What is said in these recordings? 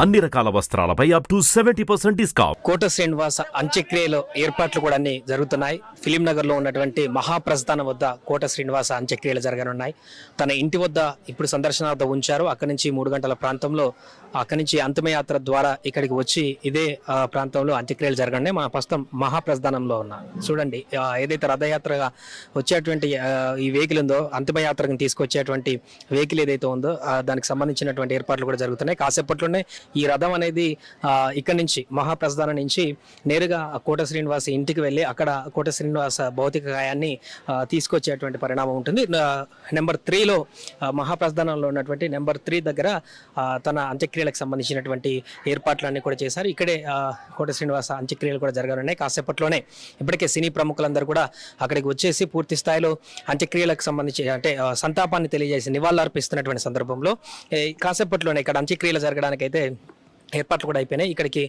అన్ని రకాల వస్త్రాలపై up to 70% discount. కోట శ్రీనివాస అంత్యక్రియలో ఏర్పాట్లు కూడా అన్ని జరుగుతున్నాయి. ఫిలిం నగర్ లో ఉన్నటువంటి మహాప్రస్థానం వద్ద కోట శ్రీనివాస అంత్యక్రియలు జరగనున్నాయి. తన ఇంటి వద్ద ఇప్పుడు సందర్శనార్థం ఉంచారు. అక్కడి నుంచి 3 గంటల ప్రాంతంలో అక్కడి నుంచి అంతిమయాత్ర ద్వారా ఇక్కడికి వచ్చి ఇదే ప్రాంతంలో అంత్యక్రియలు జరగనున్నాయి. మన ప్రస్తుతం మహాప్రస్థానంలో ఉన్నా చూడండి, ఏదైతే రథయాత్రగా వచ్చేటువంటి ఈ వెహికల్ ఉందో, అంతిమయాత్రకు తీసుకొచ్చేటువంటి వెహికల్ ఏదైతే ఉందో దానికి సంబంధించినటువంటి ఏర్పాట్లు కూడా జరుగుతున్నాయి. కాసేపట్లోనే ఈ రథం అనేది ఇక్కడ నుంచి మహాప్రస్థానం నుంచి నేరుగా కోట శ్రీనివాస ఇంటికి వెళ్ళి అక్కడ కోట శ్రీనివాస భౌతిక కాయాన్ని తీసుకొచ్చేటువంటి పరిణామం ఉంటుంది. నెంబర్ 3లో మహాప్రస్థానంలో ఉన్నటువంటి నెంబర్ 3 దగ్గర తన అంత్యక్రియలకు సంబంధించినటువంటి ఏర్పాట్లన్నీ కూడా చేశారు. ఇక్కడే కోట శ్రీనివాస అంత్యక్రియలు కూడా జరగనున్నాయి. కాసేపట్లోనే ఇప్పటికే సినీ ప్రముఖులందరూ కూడా అక్కడికి వచ్చేసి పూర్తి స్థాయిలో అంత్యక్రియలకు సంబంధించి అంటే సంతాపాన్ని తెలియజేసి నివాళులర్పిస్తున్నటువంటి సందర్భంలో కాసేపట్లోనే ఇక్కడ అంత్యక్రియలు జరగడానికైతే ఏర్పాట్లు కూడా అయిపోయినాయి. ఇక్కడికి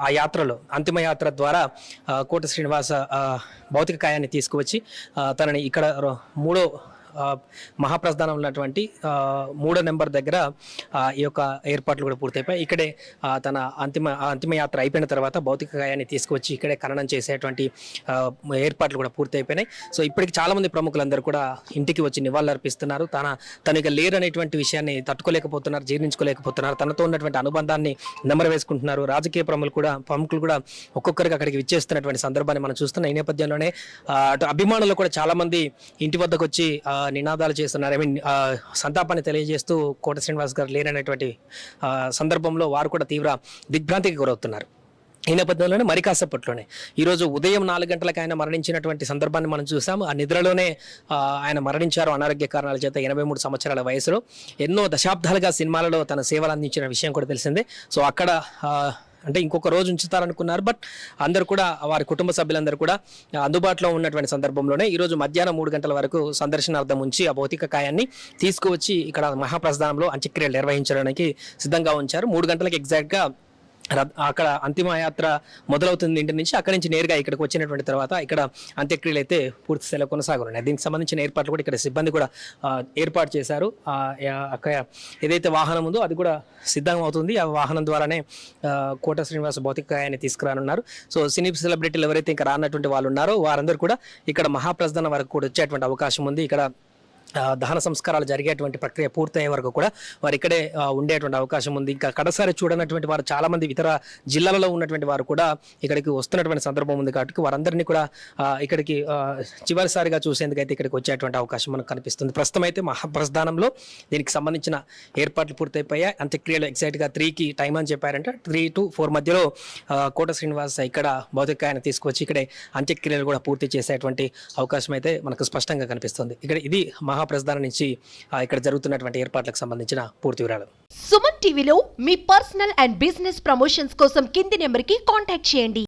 ఆ యాత్రలో అంతిమ యాత్ర ద్వారా కోట శ్రీనివాస భౌతిక కాయాన్ని తీసుకువచ్చి తనని ఇక్కడ 3వ మహాప్రస్థానం ఉన్నటువంటి 3వ నెంబర్ దగ్గర ఈ యొక్క ఏర్పాట్లు కూడా పూర్తయిపోయి ఇక్కడే తన అంతిమయాత్ర అయిపోయిన తర్వాత భౌతిక కాయాన్ని తీసుకువచ్చి ఇక్కడే ఖననం చేసేటువంటి ఏర్పాట్లు కూడా పూర్తయిపోయినాయి. సో ఇప్పటికి చాలామంది ప్రముఖులందరూ కూడా ఇంటికి వచ్చి నివాళులర్పిస్తున్నారు. తను ఇక లేరు అనేటువంటి విషయాన్ని తట్టుకోలేకపోతున్నారు, జీర్ణించుకోలేకపోతున్నారు. తనతో ఉన్నటువంటి అనుబంధాన్ని నెమరు వేసుకుంటున్నారు. రాజకీయ ప్రముఖులు కూడా ఒక్కొక్కరికి అక్కడికి విచ్చేస్తున్నటువంటి సందర్భాన్ని మనం చూస్తున్నాం. ఈ నేపథ్యంలోనే అటు అభిమానులు కూడా చాలామంది ఇంటి వద్దకు వచ్చి నినాదాలు చేస్తున్నారు. సంతాపాన్ని తెలియజేస్తూ కోట శ్రీనివాస్ గారు లేననేటువంటి సందర్భంలో వారు కూడా తీవ్ర దిగ్భ్రాంతికి గురవుతున్నారు. ఈ నేపథ్యంలోనే మరి కాసేపట్లోనే ఈరోజు ఉదయం 4 గంటలకు ఆయన మరణించినటువంటి సందర్భాన్ని మనం చూసాము. ఆ నిద్రలోనే ఆయన మరణించారు అనారోగ్య కారణాల చేత. 83 సంవత్సరాల వయసులో ఎన్నో దశాబ్దాలుగా సినిమాలలో తన సేవలు అందించిన విషయం కూడా తెలిసిందే. సో అక్కడ అంటే ఇంకొక రోజు ఉంచుతారనుకున్నారు. బట్ అందరూ కూడా వారి కుటుంబ సభ్యులందరూ కూడా అందుబాటులో ఉన్నటువంటి సందర్భంలోనే ఈరోజు మధ్యాహ్నం 3 గంటల వరకు సందర్శనార్థం ఉంచి ఆ భౌతిక కాయాన్ని తీసుకువచ్చి ఇక్కడ మహాప్రస్థానంలో అంత్యక్రియలు నిర్వహించడానికి సిద్ధంగా ఉంచారు. 3 గంటలకు ఎగ్జాక్ట్గా అక్కడ అంతిమ యాత్ర మొదలవుతుంది ఇంటి నుంచి. అక్కడి నుంచి నేరుగా ఇక్కడికి వచ్చినటువంటి తర్వాత ఇక్కడ అంత్యక్రియలు అయితే పూర్తి స్థాయిలో కొనసాగుతున్నాయి. దీనికి సంబంధించిన ఏర్పాట్లు కూడా ఇక్కడ సిబ్బంది కూడా ఏర్పాటు చేశారు. అక్కడ ఏదైతే వాహనం ఉందో అది కూడా సిద్ధంగా అవుతుంది. ఆ వాహనం ద్వారానే కోట శ్రీనివాస భౌతిక కాయాన్ని తీసుకురానున్నారు. సో సినీ సెలబ్రిటీలు ఎవరైతే ఇంకా రానటువంటి వాళ్ళు ఉన్నారో వారందరూ కూడా ఇక్కడ మహాప్రస్థానం వరకు కూడా వచ్చేటువంటి అవకాశం ఉంది. ఇక్కడ దహన సంస్కారాలు జరిగేటువంటి ప్రక్రియ పూర్తయ్యే వరకు కూడా వారు ఇక్కడే ఉండేటువంటి అవకాశం ఉంది. ఇంకా కడసారి చూడనటువంటి వారు చాలామంది ఇతర జిల్లాలలో ఉన్నటువంటి వారు కూడా ఇక్కడికి వస్తున్నటువంటి సందర్భం ఉంది. కాబట్టి వారందరినీ కూడా ఇక్కడికి చివరిసారిగా చూసేందుకైతే ఇక్కడికి వచ్చేటువంటి అవకాశం మనకు కనిపిస్తుంది. ప్రస్తుతం అయితే మహాప్రస్థానంలో దీనికి సంబంధించిన ఏర్పాట్లు పూర్తయిపోయాయి. అంత్యక్రియలు ఎగ్జాక్ట్గా 3కి టైం అని చెప్పారంటే 3 to 4 మధ్యలో కోట శ్రీనివాస ఇక్కడ భౌతికాయాన్ని తీసుకువచ్చి ఇక్కడే అంత్యక్రియలు కూడా పూర్తి చేసేటువంటి అవకాశం అయితే మనకు స్పష్టంగా కనిపిస్తుంది. ఇక్కడ ఇది మహాప్రస్థానం నుంచి ఇక్కడ జరుగుతున్నటువంటి ఏర్పాట్లకు సంబంధించిన పూర్తి వివరాలు. సుమన్ టీవీలో మీ పర్సనల్ అండ్ బిజినెస్ ప్రమోషన్స్ కోసం కింది నెంబర్కి కాంటాక్ట్ చేయండి.